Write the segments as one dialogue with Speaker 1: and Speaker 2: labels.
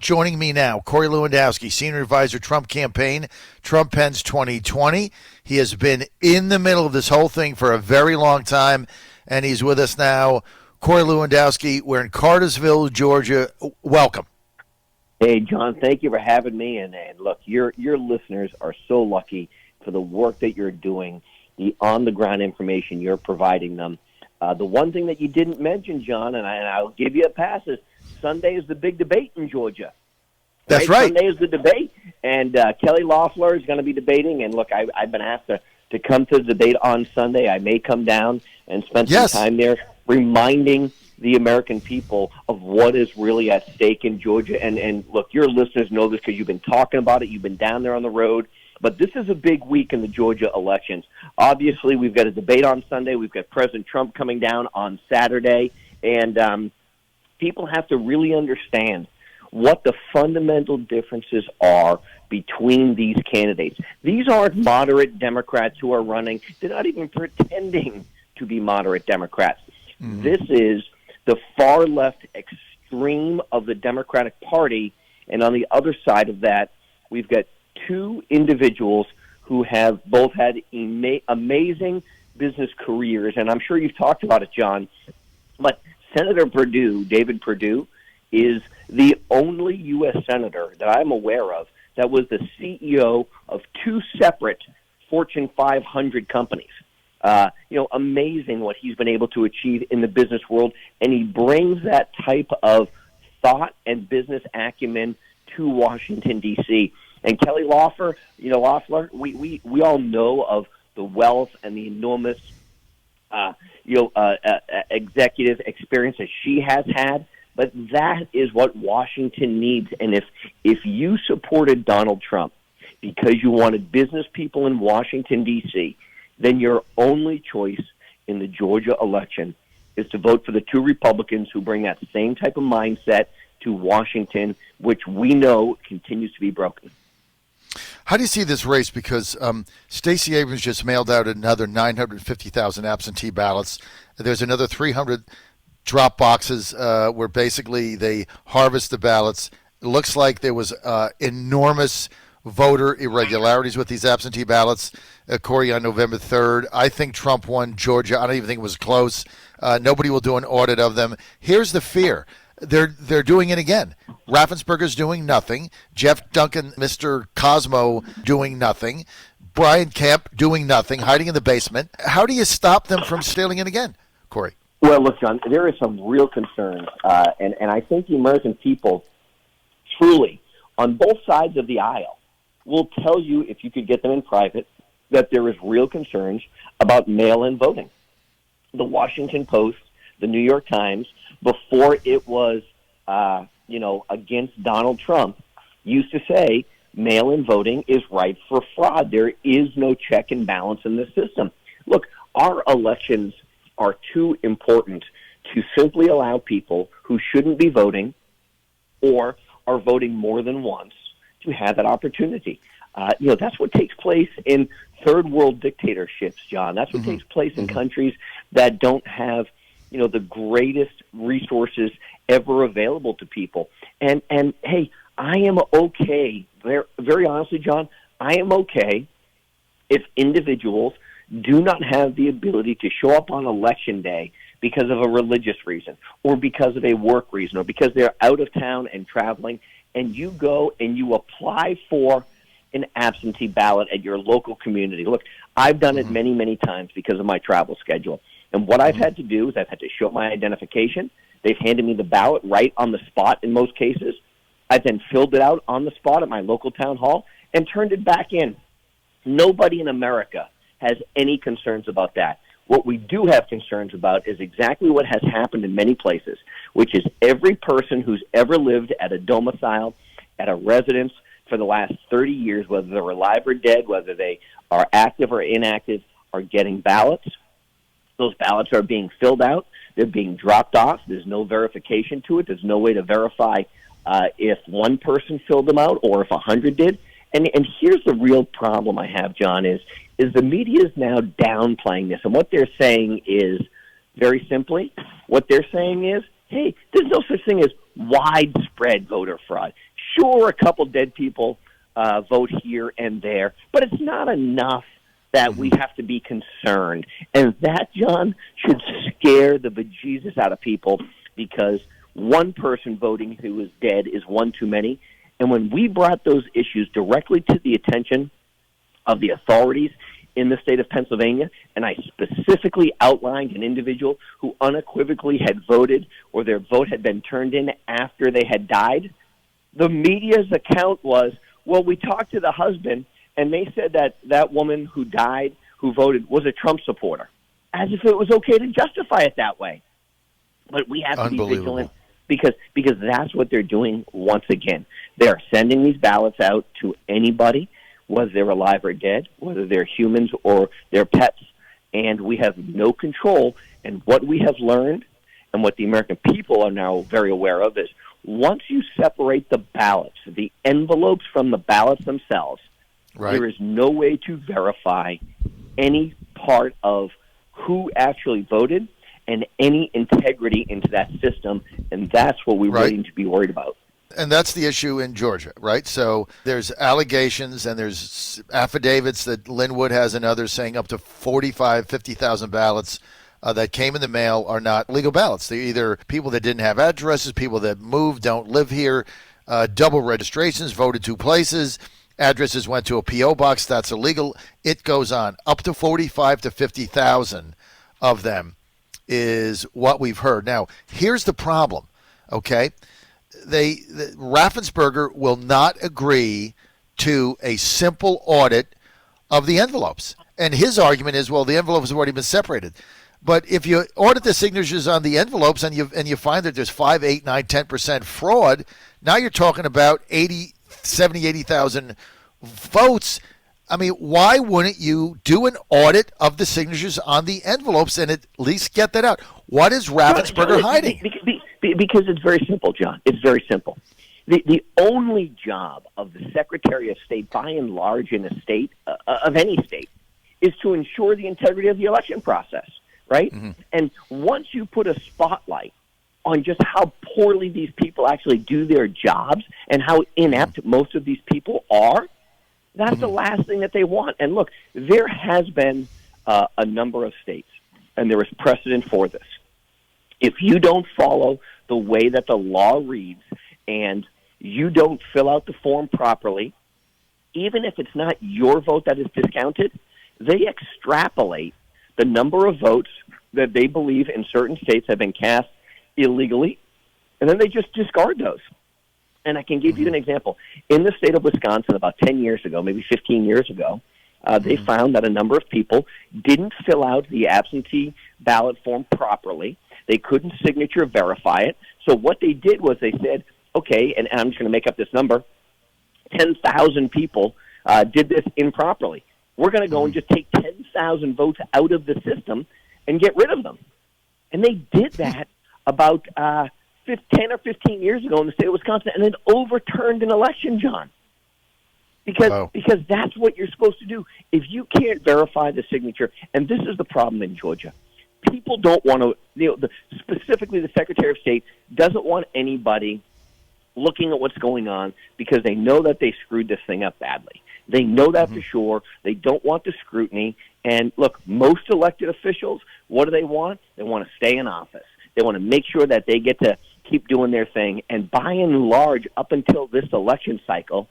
Speaker 1: Joining me now, Corey Lewandowski, Senior Advisor, Trump Campaign, Trump-Pence 2020. He has been in the middle of this whole thing for a very long time, and he's with us now. Corey Lewandowski, we're in Cartersville, Georgia. Welcome.
Speaker 2: Hey, John, thank you for having me. And look, your listeners are so lucky for the work that you're doing, the on-the-ground information you're providing them. The one thing that you didn't mention, John, and I'll give you a pass, is Sunday is the big debate in Georgia.
Speaker 1: That's right.
Speaker 2: Sunday is the debate, and Kelly Loeffler is going to be debating. And look, I've been asked to come to the debate on Sunday. I may come down and spend some time there reminding the American people of what is really at stake in Georgia. And look, your listeners know this because you've been talking about it. You've been down there on the road. But this is a big week in the Georgia elections. Obviously, we've got a debate on Sunday. We've got President Trump coming down on Saturday. And people have to really understand what the fundamental differences are between these candidates. These aren't moderate Democrats who are running. They're not even pretending to be moderate Democrats. Mm-hmm. This is the far left extreme of the Democratic Party. And on the other side of that, we've got two individuals who have both had amazing business careers. And I'm sure you've talked about it, John, but Senator Perdue, David Perdue, is the only U.S. senator that I'm aware of that was the CEO of two separate Fortune 500 companies. Amazing what he's been able to achieve in the business world, and he brings that type of thought and business acumen to Washington, D.C. And Kelly Loeffler, we all know of the wealth and the enormous executive experience that she has had, but that is what Washington needs. And if you supported Donald Trump because you wanted business people in Washington, D.C., then your only choice in the Georgia election is to vote for the two Republicans who bring that same type of mindset to Washington, which we know continues to be broken.
Speaker 1: How do you see this race? Because Stacey Abrams just mailed out another 950,000 absentee ballots. There's another 300 drop boxes where basically they harvest the ballots. It looks like there was enormous voter irregularities with these absentee ballots, Corey, on November 3rd. I think Trump won Georgia. I don't even think it was close. Nobody will do an audit of them. Here's the fear. They're doing it again. Raffensperger's doing nothing. Jeff Duncan, Mr. Cosmo, doing nothing. Brian Kemp doing nothing, hiding in the basement. How do you stop them from stealing it again, Corey?
Speaker 2: Well, look, John, there is some real concerns, and I think the American people truly, on both sides of the aisle, will tell you, if you could get them in private, that there is real concerns about mail-in voting. The Washington Post, the New York Times, before it was, against Donald Trump, used to say mail-in voting is ripe for fraud. There is no check and balance in the system. Look, our elections are too important to simply allow people who shouldn't be voting or are voting more than once to have that opportunity. That's what takes place in third world dictatorships, John. That's what takes place in countries that don't have the greatest resources ever available to people. And hey, I am okay, very, very honestly, John, I am okay if individuals do not have the ability to show up on Election Day because of a religious reason or because of a work reason or because they're out of town and traveling, and you go and you apply for an absentee ballot at your local community. Look, I've done it many, many times because of my travel schedule. And what I've had to do is I've had to show my identification. They've handed me the ballot right on the spot in most cases. I've then filled it out on the spot at my local town hall and turned it back in. Nobody in America has any concerns about that. What we do have concerns about is exactly what has happened in many places, which is every person who's ever lived at a domicile, at a residence for the last 30 years, whether they're alive or dead, whether they are active or inactive, are getting ballots. Those ballots are being filled out. They're being dropped off. There's no verification to it. There's no way to verify if one person filled them out or if 100 did. And here's the real problem I have, John, is the media is now downplaying this. And what they're saying is, very simply, what they're saying is, hey, there's no such thing as widespread voter fraud. Sure, a couple dead people vote here and there, but it's not enough that we have to be concerned. And that, John, should scare the bejesus out of people, because one person voting who is dead is one too many. And when we brought those issues directly to the attention of the authorities in the state of Pennsylvania, and I specifically outlined an individual who unequivocally had voted, or their vote had been turned in after they had died, the media's account was, well, we talked to the husband, and they said that that woman who died, who voted, was a Trump supporter, as if it was okay to justify it that way. But we have to be vigilant, because that's what they're doing once again. They're sending these ballots out to anybody, whether they're alive or dead, whether they're humans or they're pets, and we have no control. And what we have learned, and what the American people are now very aware of, is once you separate the ballots, the envelopes from the ballots themselves, there is no way to verify any part of who actually voted and any integrity into that system, and that's what we really need to be worried about.
Speaker 1: And that's the issue in Georgia, right? So there's allegations and there's affidavits that Linwood has and others saying up to 50,000 ballots that came in the mail are not legal ballots. They're either people that didn't have addresses, people that moved, don't live here, double registrations, voted two places, addresses went to a P.O. box, that's illegal. It goes on. Up to 45 to 50,000 of them is what we've heard. Now, here's the problem, okay? Raffensperger will not agree to a simple audit of the envelopes. And his argument is, well, the envelopes have already been separated. But if you audit the signatures on the envelopes and you find that there's 5, 8, 9, 10% fraud, now you're talking about 80,000 votes. I mean, why wouldn't you do an audit of the signatures on the envelopes and at least get that out? What is Raffensperger hiding?
Speaker 2: Because it's very simple, John. It's very simple. The only job of the Secretary of State, by and large, in a state, of any state, is to ensure the integrity of the election process, right? Mm-hmm. And once you put a spotlight on just how poorly these people actually do their jobs and how inept most of these people are, that's the last thing that they want. And look, there has been a number of states, and there is precedent for this. If you don't follow the way that the law reads and you don't fill out the form properly, even if it's not your vote that is discounted, they extrapolate the number of votes that they believe in certain states have been cast illegally, and then they just discard those. And I can give you an example. In the state of Wisconsin about 10 years ago, maybe 15 years ago, they found that a number of people didn't fill out the absentee ballot form properly. They couldn't signature verify it. So what they did was they said, okay, and I'm just going to make up this number, 10,000 people did this improperly. We're going to go and just take 10,000 votes out of the system and get rid of them. And they did that about 10 or 15 years ago in the state of Wisconsin, and then overturned an election, John. Because that's what you're supposed to do. If you can't verify the signature, and this is the problem in Georgia, people don't want to, specifically the Secretary of State doesn't want anybody looking at what's going on because they know that they screwed this thing up badly. They know that for sure. They don't want the scrutiny. And look, most elected officials, what do they want? They want to stay in office. They want to make sure that they get to keep doing their thing. And by and large, up until this election cycle,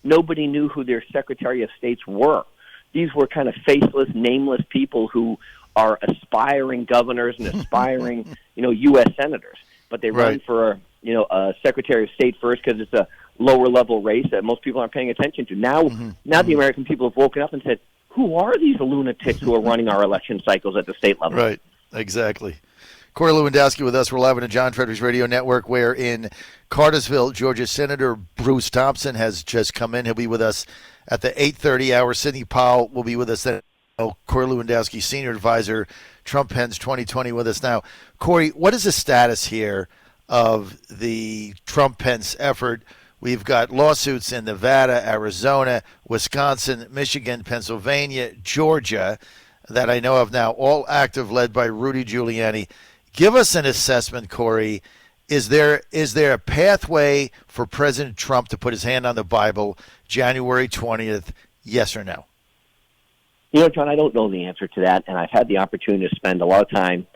Speaker 2: nobody knew who their Secretary of States were. These were kind of faceless, nameless people who are aspiring governors and aspiring, U.S. senators. But they run for, a Secretary of State first because it's a lower-level race that most people aren't paying attention to. Now the American people have woken up and said, who are these lunatics who are running our election cycles at the state level?
Speaker 1: Right, exactly. Corey Lewandowski with us. We're live on the John Fredericks Radio Network, where in Cartersville, Georgia, Senator Bruce Thompson has just come in. He'll be with us at the 8:30 hour. Sidney Powell will be with us then. Corey Lewandowski, Senior Advisor, Trump-Pence 2020 with us now. Corey, what is the status here of the Trump-Pence effort? We've got lawsuits in Nevada, Arizona, Wisconsin, Michigan, Pennsylvania, Georgia that I know of now, all active, led by Rudy Giuliani. Give us an assessment, Corey. Is there a pathway for President Trump to put his hand on the Bible January 20th? Yes or no?
Speaker 2: You know, John, I don't know the answer to that, and I've had the opportunity to spend a lot of time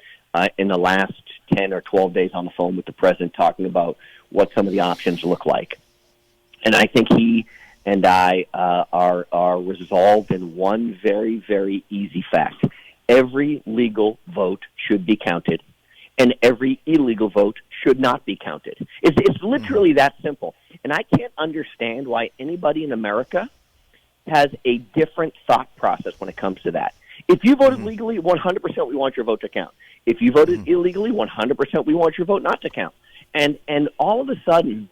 Speaker 2: in the last 10 or 12 days on the phone with the president talking about what some of the options look like. And I think he and I are resolved in one very, very easy fact. Every legal vote should be counted, and every illegal vote should not be counted. It's literally that simple. And I can't understand why anybody in America has a different thought process when it comes to that. If you voted legally, 100% we want your vote to count. If you voted illegally, 100% we want your vote not to count. And all of a sudden,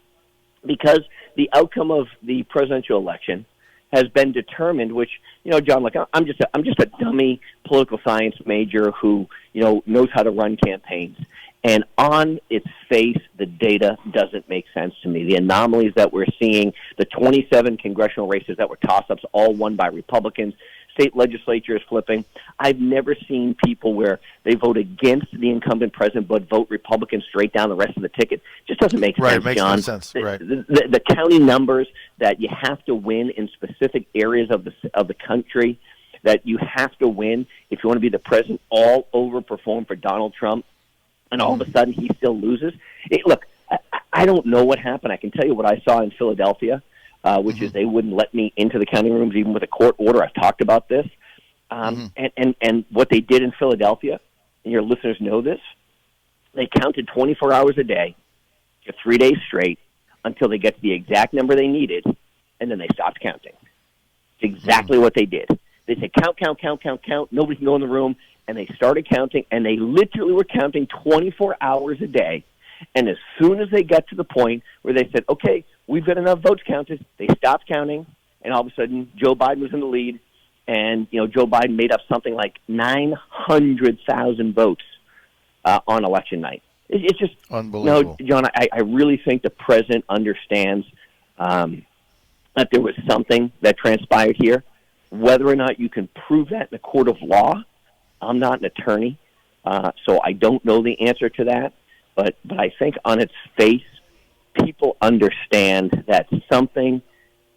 Speaker 2: because the outcome of the presidential election has been determined, which, you know, John, like I'm just a dummy political science major who, you know, knows how to run campaigns. And on its face, the data doesn't make sense to me. The anomalies that we're seeing, the 27 congressional races that were toss-ups, all won by Republicans, state legislature is flipping. I've never seen people where they vote against the incumbent president but vote Republican straight down the rest of the ticket. Just doesn't make sense,
Speaker 1: makes
Speaker 2: John.
Speaker 1: No sense. Right.
Speaker 2: The county numbers that you have to win in specific areas of the country, that you have to win if you want to be the president, all overperform for Donald Trump, and all of a sudden he still loses. Look, I don't know what happened. I can tell you what I saw in Philadelphia, which is they wouldn't let me into the counting rooms even with a court order. I've talked about this. And what they did in Philadelphia, and your listeners know this, they counted 24 hours a day for 3 days straight until they get to the exact number they needed, and then they stopped counting. It's exactly what they did. They said, count, count, count, count, count. Nobody can go in the room. And they started counting, and they literally were counting 24 hours a day. And as soon as they got to the point where they said, okay, we've got enough votes counted, they stopped counting, and all of a sudden Joe Biden was in the lead. And, you know, Joe Biden made up something like 900,000 votes on election night. It's just
Speaker 1: unbelievable.
Speaker 2: No, John, I really think the president understands that there was something that transpired here. Whether or not you can prove that in a court of law, I'm not an attorney, so I don't know the answer to that. But I think on its face, people understand that something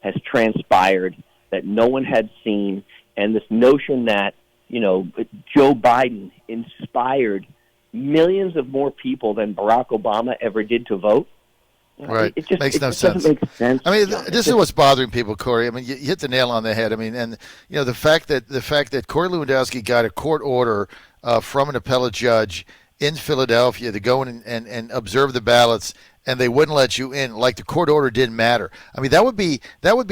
Speaker 2: has transpired that no one had seen, and this notion that, you know, Joe Biden inspired millions of more people than Barack Obama ever did to vote.
Speaker 1: Right.
Speaker 2: It just
Speaker 1: makes no
Speaker 2: sense.
Speaker 1: sense.
Speaker 2: Make sense.
Speaker 1: I mean, this is what's bothering people, Corey. I mean, you hit the nail on the head. I mean, and you know the fact that Corey Lewandowski got a court order from an appellate judge in Philadelphia to go in and observe the ballots, and they wouldn't let you in. Like the court order didn't matter. I mean, that would be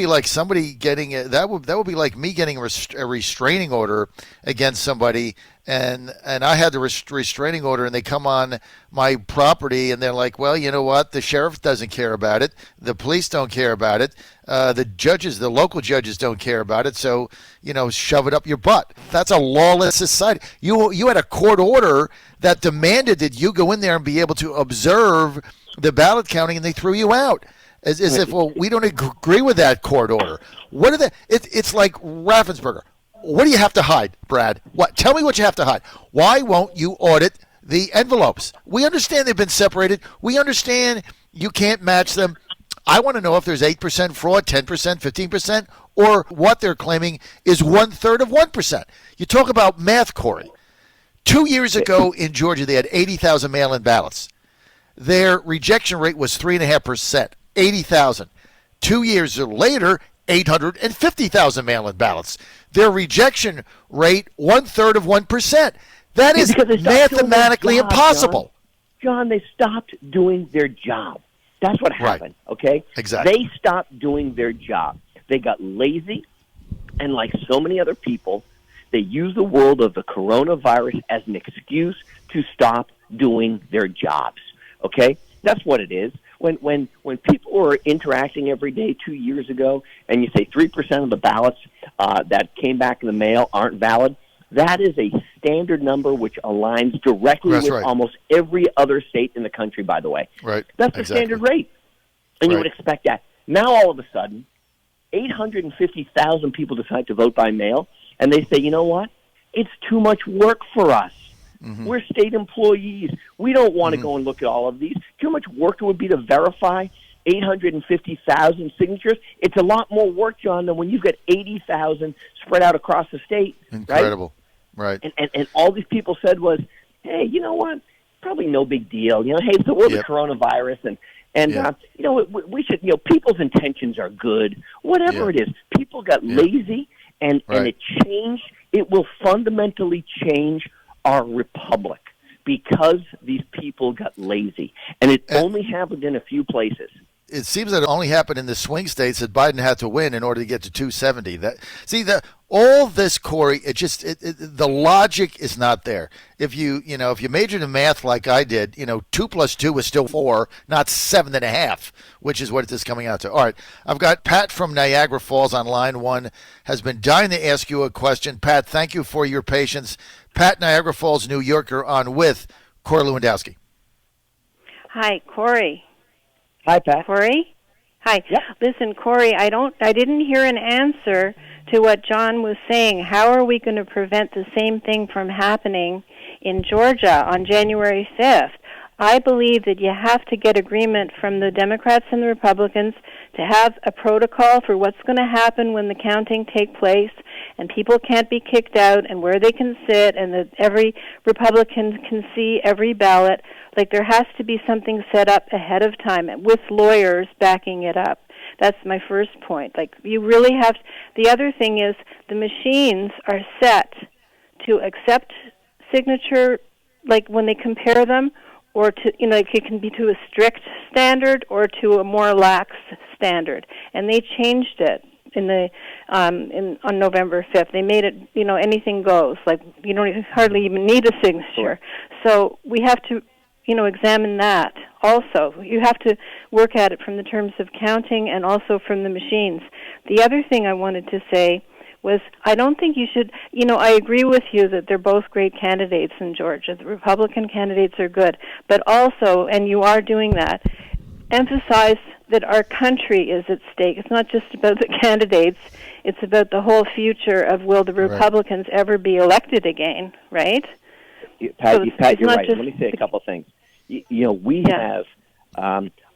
Speaker 1: like somebody getting that would be like me getting a restraining order against somebody, and I had the restraining order, and they come on my property, and they're like, well, you know what? The sheriff doesn't care about it. The police don't care about it. The local judges don't care about it. So, you know, shove it up your butt. That's a lawless society. You had a court order that demanded that you go in there and be able to observe the ballot counting, and they threw you out. As if, well, we don't agree with that court order. What are it's like Raffensperger. What do you have to hide, Brad? What? Tell me what you have to hide. Why won't you audit the envelopes? We understand they've been separated. We understand you can't match them. I want to know if there's 8% fraud, 10%, 15%, or what they're claiming is 1/3 of 1%. You talk about math, Corey. 2 years ago in Georgia, they had 80,000 mail-in ballots. Their rejection rate was 3.5%, 80,000. 2 years later, 850,000 mail-in ballots. Their rejection rate, 1/3 of 1%. That is mathematically impossible.
Speaker 2: John, they stopped doing their job. That's what happened, okay?
Speaker 1: Exactly.
Speaker 2: They stopped doing their job. They got lazy, and like so many other people, they used the world of the coronavirus as an excuse to stop doing their jobs, okay? That's what it is. When people were interacting every day 2 years ago, and you say 3% of the ballots that came back in the mail aren't valid, that is a standard number which aligns directly with almost every other state in the country, by the way.
Speaker 1: Right.
Speaker 2: That's the standard rate. And you would expect that. Now, all of a sudden, 850,000 people decide to vote by mail, and they say, you know what? It's too much work for us. We're state employees. We don't want to go and look at all of these. Do you know how much work it would be to verify 850,000 signatures? It's a lot more work, John, than when you've got 80,000 spread out across the state.
Speaker 1: Incredible. Right.
Speaker 2: And all these people said was, hey, you know what? Probably no big deal. Hey, it's the world of coronavirus, and we should, people's intentions are good. Whatever it is, people got lazy, and it changed. It will fundamentally change our republic because these people got lazy, and it only happened in a few places.
Speaker 1: It seems that it only happened in the swing states that Biden had to win in order to get to 270. All this, Corey, the logic is not there. If you majored in math like I did, 2 plus 2 is still 4, not 7.5, which is what it is coming out to. All right, I've got Pat from Niagara Falls on line 1, has been dying to ask you a question. Pat, thank you for your patience. Pat, Niagara Falls, New Yorker, on with Corey Lewandowski.
Speaker 3: Hi, Corey.
Speaker 2: Hi, Pat.
Speaker 3: Corey? Hi.
Speaker 2: Yep.
Speaker 3: Listen, Corey, I didn't hear an answer to what John was saying. How are we going to prevent the same thing from happening in Georgia on January 5th? I believe that you have to get agreement from the Democrats and the Republicans to have a protocol for what's going to happen when the counting takes place, and people can't be kicked out, and where they can sit, and that every Republican can see every ballot. Like, there has to be something set up ahead of time with lawyers backing it up. That's my first point. Like, you really have the other thing is the machines are set to accept signature, like when they compare them, or to, it can be to a strict standard or to a more lax standard. And they changed it on November 5th. They made it, anything goes. Like, you don't hardly even need a signature.
Speaker 2: Sure.
Speaker 3: So we have to, examine that also. You have to work at it from the terms of counting and also from the machines. The other thing I wanted to say was I don't think you should, I agree with you that they're both great candidates in Georgia. The Republican candidates are good. But also, and you are doing that, emphasize that our country is at stake. It's not just about the candidates. It's about the whole future of will the Republicans ever be elected again, right?
Speaker 2: Pat, you're right. Let me say a couple things. We have,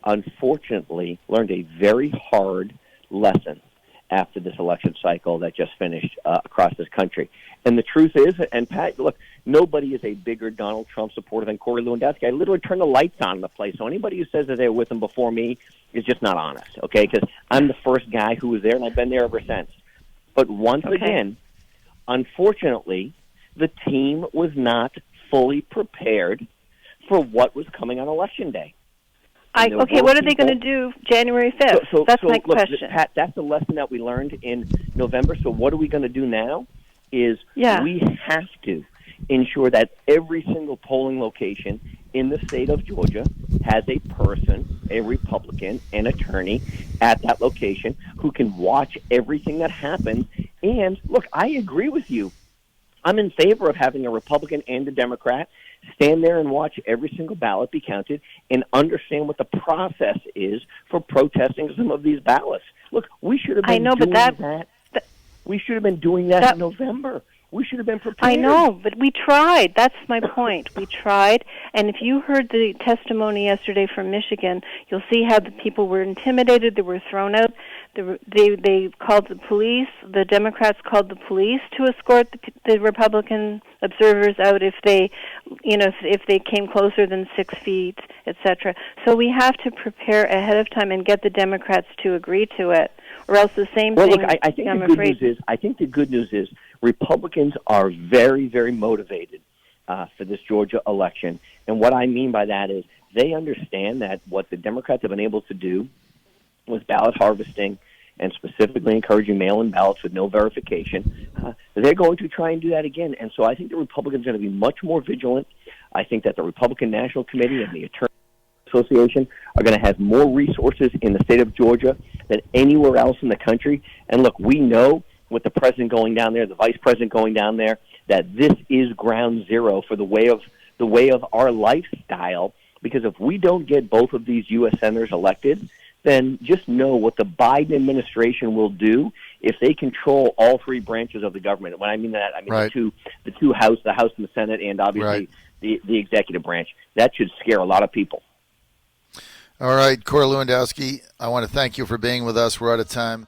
Speaker 2: unfortunately, learned a very hard lesson after this election cycle that just finished across this country. And the truth is, and Pat, look, nobody is a bigger Donald Trump supporter than Corey Lewandowski. I literally turned the lights on in the place. So anybody who says that they were with him before me is just not honest, okay? Because I'm the first guy who was there, and I've been there ever since. But once again, unfortunately, the team was not fully prepared for what was coming on Election Day.
Speaker 3: What are they going to do January 5th? That's my question.
Speaker 2: Pat, that's the lesson that we learned in November. So what are we going to do now is we have to ensure that every single polling location in the state of Georgia has a person, a Republican, an attorney at that location who can watch everything that happens. And, look, I agree with you. I'm in favor of having a Republican and a Democrat stand there and watch every single ballot be counted and understand what the process is for protesting some of these ballots. Look, we should have been doing that. We should have been doing that in November. We should have been prepared.
Speaker 3: I know, but we tried. That's my point. We tried. And if you heard the testimony yesterday from Michigan, you'll see how the people were intimidated. They were thrown out. They called the police. The Democrats called the police to escort the Republican observers out if they, if they came closer than 6 feet, etc. So we have to prepare ahead of time and get the Democrats to agree to it, or else the same thing.
Speaker 2: Well, look, I think the good news is Republicans are very, very motivated for this Georgia election. And what I mean by that is they understand that what the Democrats have been able to do with ballot harvesting and specifically encouraging mail-in ballots with no verification, they're going to try and do that again. And so I think the Republicans are going to be much more vigilant. I think that the Republican National Committee and the Attorney Association are going to have more resources in the state of Georgia than anywhere else in the country. And look, we know with the president going down there, the vice president going down there, that this is ground zero for the way of our lifestyle. Because if we don't get both of these U.S. senators elected, then just know what the Biden administration will do if they control all three branches of the government. When I mean that, I mean
Speaker 1: Right.
Speaker 2: the House and the Senate, and obviously
Speaker 1: Right.
Speaker 2: the executive branch. That should scare a lot of people.
Speaker 1: All right, Corey Lewandowski, I want to thank you for being with us. We're out of time.